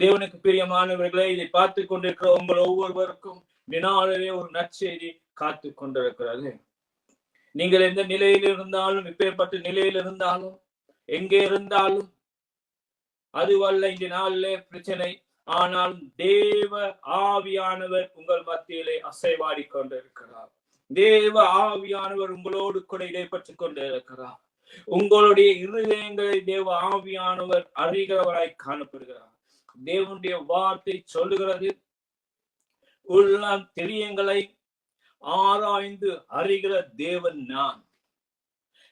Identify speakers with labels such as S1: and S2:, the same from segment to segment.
S1: தேவனுக்கு பிரியமானவர்களை இதை பார்த்து கொண்டிருக்கிற உங்கள் ஒவ்வொருவருக்கும் வினாலே ஒரு நற்செய்தி காத்து கொண்டிருக்கிறது. நீங்கள் எந்த நிலையில் இருந்தாலும், இப்பேற்பட்ட நிலையில் இருந்தாலும், எங்கே இருந்தாலும், அதுவல்ல இந்த நாளிலே பிரச்சனை. ஆனால் தேவ ஆவியானவர் உங்கள் மத்தியிலே அசைவாடி கொண்டிருக்கிறார். தேவ ஆவியானவர் உங்களோடு கூட இடைப்பட்டுக் கொண்டிருக்கிறார். உங்களுடைய இருதயங்களை தேவ ஆவியானவர் அறிகிறவராய் காணப்படுகிறார். தேவனுடைய வார்த்தை சொல்லுகிறது, உள்ளம் தெரியங்களை ஆராய்ந்து அறிகிற தேவன் நான்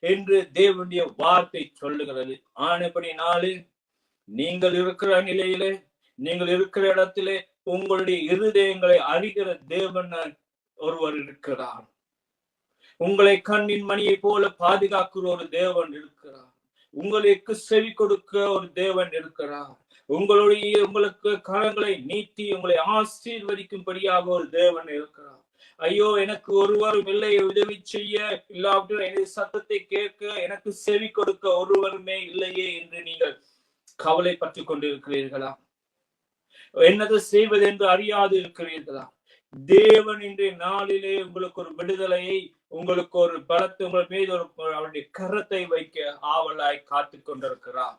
S1: என்று தேவனுடைய வார்த்தை சொல்லுகிறது. ஆனபடினாலே நீங்கள் இருக்கிற நிலையிலே, நீங்கள் இருக்கிற இடத்திலே உங்களுடைய இருதயங்களை அறிகிற தேவன் ஒருவர் இருக்கிறார். உங்களை கண்ணின் மணியை போல பாதுகாக்கிற ஒரு தேவன் இருக்கிறார். உங்களுக்கு செவி கொடுக்க ஒரு தேவன் இருக்கிறார். உங்களுக்கு கரங்களை நீட்டி உங்களை ஆசீர்வதிக்கும்படியாக ஒரு தேவன் இருக்கிறார். ஐயோ, எனக்கு ஒருவரும் இல்லை உதவி செய்ய, இல்லாவிட்டால் எனது சத்தத்தை கேட்க எனக்கு செவி கொடுக்க ஒருவருமே இல்லையே என்று நீங்கள் கவலைப்பட்டு கொண்டிருக்கிறீர்களா? என்னது செய்வது என்று அறியாது இருக்கிறீர்களா? தேவன் இன்றைய நாளிலே உங்களுக்கு ஒரு விடுதலையை, உங்களுக்கு ஒரு பலத்தை, உங்கள் மீது அவருடைய கரத்தை வைக்க ஆவலாய் காத்து கொண்டிருக்கிறார்.